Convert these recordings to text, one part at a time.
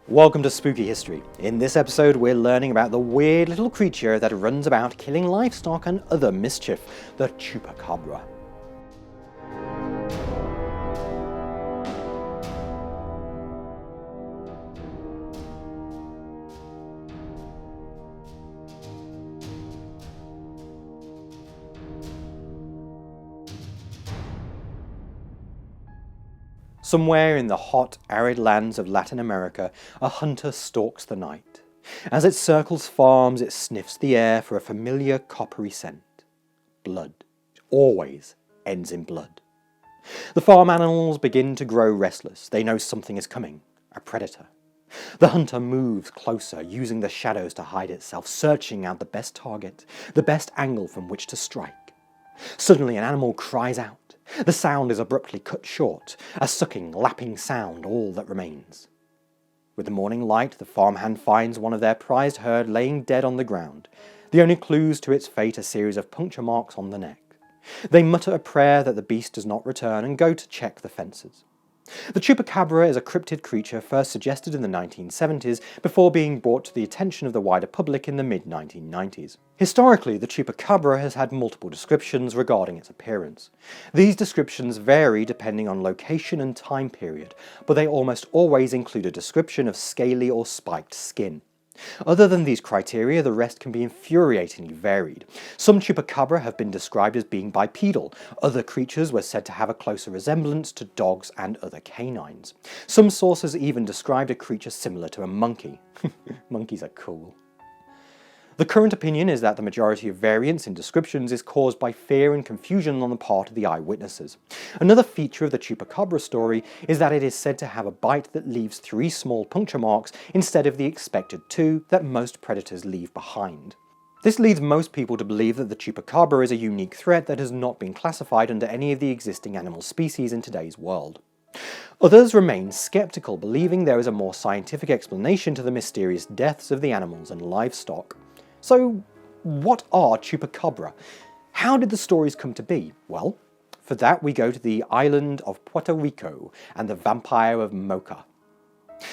Welcome to Spooky History. In this episode we're learning about the weird little creature that runs about killing livestock and other mischief, the Chupacabra. Somewhere in the hot, arid lands of Latin America, a hunter stalks the night. As it circles farms, it sniffs the air for a familiar coppery scent. Blood. It always ends in blood. The farm animals begin to grow restless. They know something is coming, a predator. The hunter moves closer, using the shadows to hide itself, searching out the best target, the best angle from which to strike. Suddenly an animal cries out. The sound is abruptly cut short, a sucking, lapping sound, all that remains. With the morning light, the farmhand finds one of their prized herd laying dead on the ground, the only clues to its fate a series of puncture marks on the neck. They mutter a prayer that the beast does not return and go to check the fences. The Chupacabra is a cryptid creature first suggested in the 1970s before being brought to the attention of the wider public in the mid-1990s. Historically, the Chupacabra has had multiple descriptions regarding its appearance. These descriptions vary depending on location and time period, but they almost always include a description of scaly or spiked skin. Other than these criteria, the rest can be infuriatingly varied. Some Chupacabra have been described as being bipedal, other creatures were said to have a closer resemblance to dogs and other canines. Some sources even described a creature similar to a monkey. Monkeys are cool. The current opinion is that the majority of variance in descriptions is caused by fear and confusion on the part of the eyewitnesses. Another feature of the Chupacabra story is that it is said to have a bite that leaves 3 small puncture marks instead of the expected 2 that most predators leave behind. This leads most people to believe that the Chupacabra is a unique threat that has not been classified under any of the existing animal species in today's world. Others remain skeptical, believing there is a more scientific explanation to the mysterious deaths of the animals and livestock. So, what are Chupacabra? How did the stories come to be? Well, for that we go to the island of Puerto Rico and the vampire of Mocha.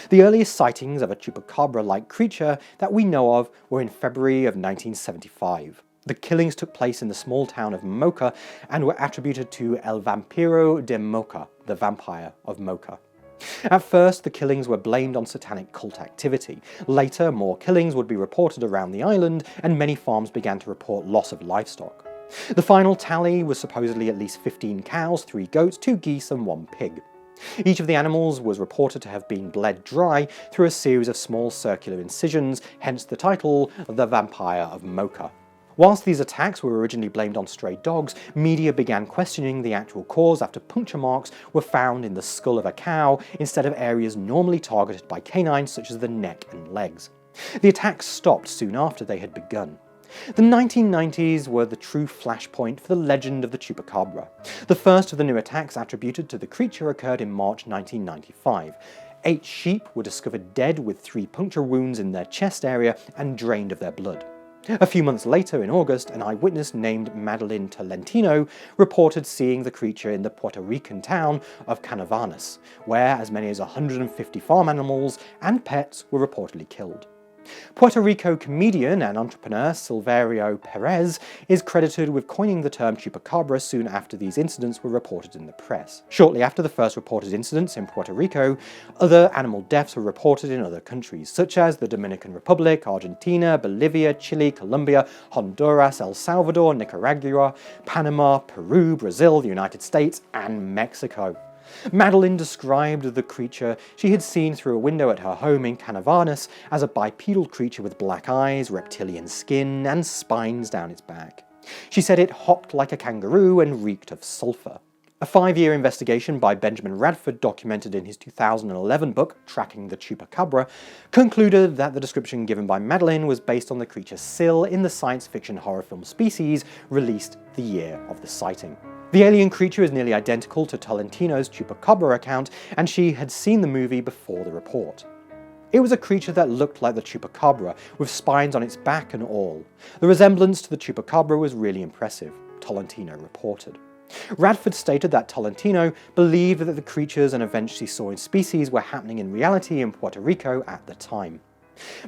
The earliest sightings of a Chupacabra-like creature that we know of were in February of 1975. The killings took place in the small town of Mocha and were attributed to El Vampiro de Mocha, the vampire of Mocha. At first, the killings were blamed on satanic cult activity. Later, more killings would be reported around the island, and many farms began to report loss of livestock. The final tally was supposedly at least 15 cows, 3 goats, 2 geese and 1 pig. Each of the animals was reported to have been bled dry through a series of small circular incisions, hence the title, The Vampire of Mocha. Whilst these attacks were originally blamed on stray dogs, media began questioning the actual cause after puncture marks were found in the skull of a cow instead of areas normally targeted by canines such as the neck and legs. The attacks stopped soon after they had begun. The 1990s were the true flashpoint for the legend of the Chupacabra. The first of the new attacks attributed to the creature occurred in March 1995. 8 sheep were discovered dead with 3 puncture wounds in their chest area and drained of their blood. A few months later, in August, an eyewitness named Madeline Tolentino reported seeing the creature in the Puerto Rican town of Canovanas, where as many as 150 farm animals and pets were reportedly killed. Puerto Rico comedian and entrepreneur Silverio Perez is credited with coining the term Chupacabra soon after these incidents were reported in the press. Shortly after the first reported incidents in Puerto Rico, other animal deaths were reported in other countries, such as the Dominican Republic, Argentina, Bolivia, Chile, Colombia, Honduras, El Salvador, Nicaragua, Panama, Peru, Brazil, the United States, and Mexico. Madeline described the creature she had seen through a window at her home in Canovanas as a bipedal creature with black eyes, reptilian skin, and spines down its back. She said it hopped like a kangaroo and reeked of sulfur. A 5-year investigation by Benjamin Radford, documented in his 2011 book, Tracking the Chupacabra, concluded that the description given by Madeline was based on the creature's sill in the science fiction horror film Species, released the year of the sighting. The alien creature is nearly identical to Tolentino's Chupacabra account, and she had seen the movie before the report. It was a creature that looked like the Chupacabra, with spines on its back and all. The resemblance to the Chupacabra was really impressive, Tolentino reported. Radford stated that Tolentino believed that the creatures and events she saw in species were happening in reality in Puerto Rico at the time.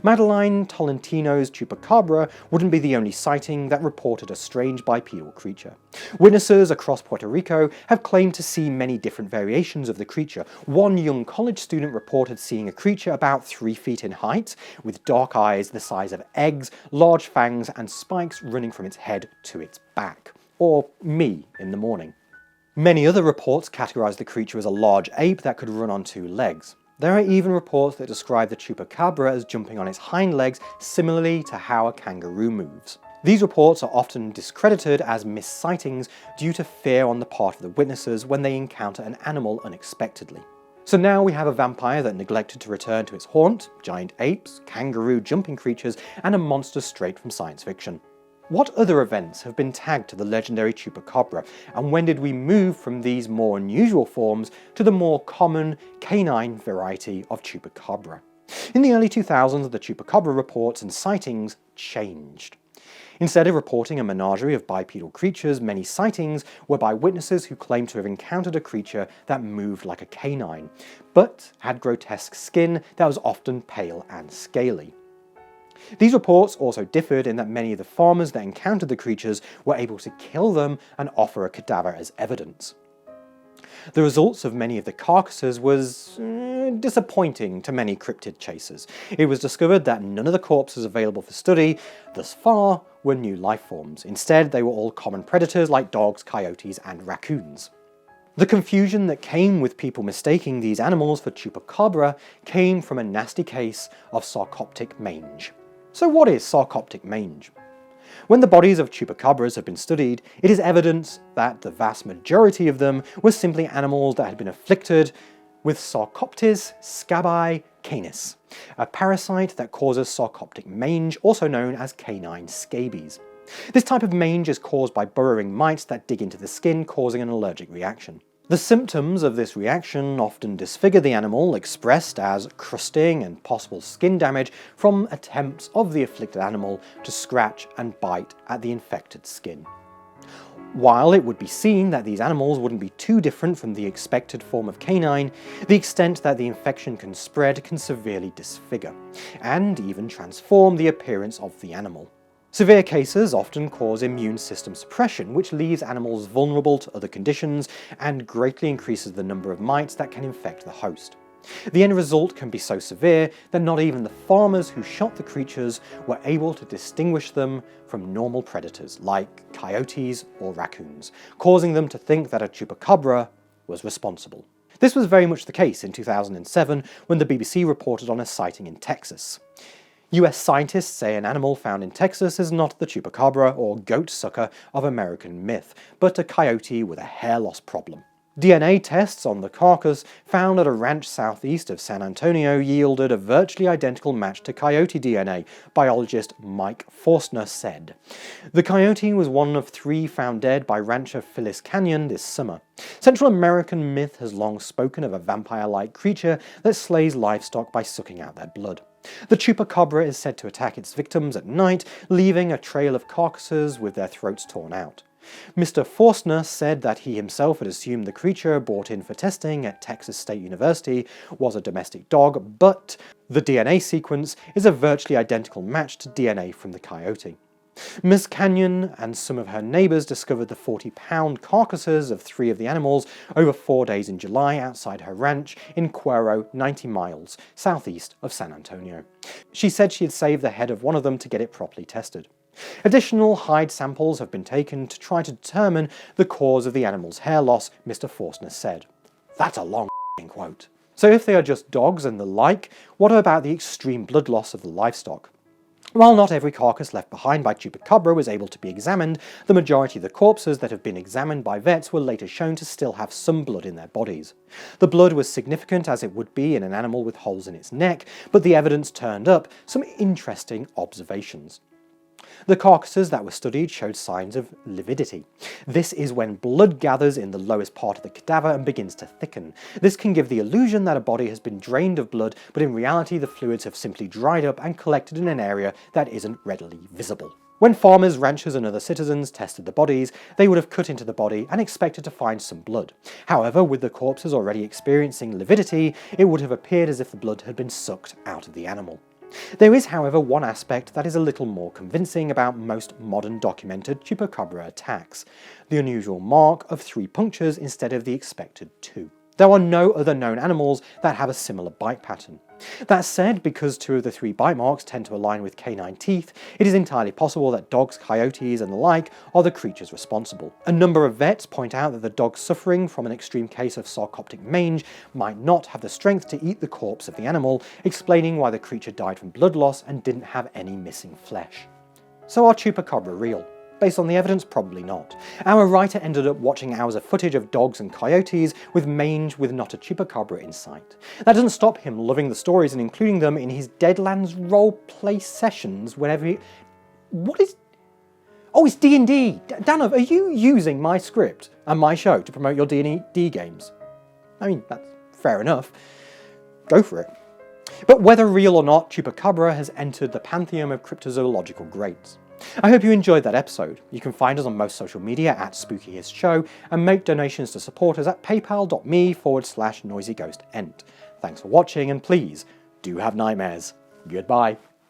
Madeline Tolentino's Chupacabra wouldn't be the only sighting that reported a strange bipedal creature. Witnesses across Puerto Rico have claimed to see many different variations of the creature. One young college student reported seeing a creature about 3 feet in height, with dark eyes the size of eggs, large fangs and spikes running from its head to its back. Or me in the morning. Many other reports categorise the creature as a large ape that could run on 2 legs. There are even reports that describe the Chupacabra as jumping on its hind legs, similarly to how a kangaroo moves. These reports are often discredited as mis-sightings due to fear on the part of the witnesses when they encounter an animal unexpectedly. So now we have a vampire that neglected to return to its haunt, giant apes, kangaroo jumping creatures, and a monster straight from science fiction. What other events have been tagged to the legendary Chupacabra, and when did we move from these more unusual forms to the more common canine variety of Chupacabra? In the early 2000s, the Chupacabra reports and sightings changed. Instead of reporting a menagerie of bipedal creatures, many sightings were by witnesses who claimed to have encountered a creature that moved like a canine, but had grotesque skin that was often pale and scaly. These reports also differed in that many of the farmers that encountered the creatures were able to kill them and offer a cadaver as evidence. The results of many of the carcasses was disappointing to many cryptid chasers. It was discovered that none of the corpses available for study thus far were new life forms. Instead, they were all common predators like dogs, coyotes and raccoons. The confusion that came with people mistaking these animals for Chupacabra came from a nasty case of Sarcoptic mange. So what is Sarcoptic mange? When the bodies of Chupacabras have been studied, it is evident that the vast majority of them were simply animals that had been afflicted with Sarcoptes scabi canis, a parasite that causes Sarcoptic mange, also known as canine scabies. This type of mange is caused by burrowing mites that dig into the skin, causing an allergic reaction. The symptoms of this reaction often disfigure the animal, expressed as crusting and possible skin damage from attempts of the afflicted animal to scratch and bite at the infected skin. While it would be seen that these animals wouldn't be too different from the expected form of canine, the extent that the infection can spread can severely disfigure, and even transform the appearance of the animal. Severe cases often cause immune system suppression, which leaves animals vulnerable to other conditions and greatly increases the number of mites that can infect the host. The end result can be so severe that not even the farmers who shot the creatures were able to distinguish them from normal predators like coyotes or raccoons, causing them to think that a Chupacabra was responsible. This was very much the case in 2007 when the BBC reported on a sighting in Texas. US scientists say an animal found in Texas is not the Chupacabra or goat sucker of American myth, but a coyote with a hair loss problem. DNA tests on the carcass found at a ranch southeast of San Antonio yielded a virtually identical match to coyote DNA, biologist Mike Forstner said. The coyote was one of 3 found dead by rancher Phyllis Canyon this summer. Central American myth has long spoken of a vampire-like creature that slays livestock by sucking out their blood. The Chupacabra is said to attack its victims at night, leaving a trail of carcasses with their throats torn out. Mr. Forstner said that he himself had assumed the creature brought in for testing at Texas State University was a domestic dog, but the DNA sequence is a virtually identical match to DNA from the coyote. Ms. Canyon and some of her neighbours discovered the 40-pound carcasses of 3 of the animals over 4 days in July outside her ranch in Cuero, 90 miles southeast of San Antonio. She said she had saved the head of one of them to get it properly tested. Additional hide samples have been taken to try to determine the cause of the animal's hair loss, Mr. Forstner said. That's a long quote. So if they are just dogs and the like, what about the extreme blood loss of the livestock? While not every carcass left behind by Chupacabra was able to be examined, the majority of the corpses that have been examined by vets were later shown to still have some blood in their bodies. The blood was significant as it would be in an animal with holes in its neck, but the evidence turned up some interesting observations. The carcasses that were studied showed signs of lividity. This is when blood gathers in the lowest part of the cadaver and begins to thicken. This can give the illusion that a body has been drained of blood, but in reality the fluids have simply dried up and collected in an area that isn't readily visible. When farmers, ranchers and other citizens tested the bodies, they would have cut into the body and expected to find some blood. However, with the corpses already experiencing lividity, it would have appeared as if the blood had been sucked out of the animal. There is, however, one aspect that is a little more convincing about most modern documented Chupacabra attacks: the unusual mark of 3 punctures instead of the expected 2. There are no other known animals that have a similar bite pattern. That said, because 2 of the 3 bite marks tend to align with canine teeth, it is entirely possible that dogs, coyotes and the like are the creatures responsible. A number of vets point out that the dog suffering from an extreme case of Sarcoptic mange might not have the strength to eat the corpse of the animal, explaining why the creature died from blood loss and didn't have any missing flesh. So are Chupacabra real? Based on the evidence, probably not. Our writer ended up watching hours of footage of dogs and coyotes with mange with not a Chupacabra in sight. That doesn't stop him loving the stories and including them in his Deadlands roleplay sessions whenever he... What is... Oh, it's D&D! DANOV, are you using my script and my show to promote your D&D games? I mean, that's fair enough. Go for it. But whether real or not, Chupacabra has entered the pantheon of cryptozoological greats. I hope you enjoyed that episode. You can find us on most social media at SpookyHistShow and make donations to support us at paypal.me/noisyghostent. Thanks for watching and please do have nightmares. Goodbye.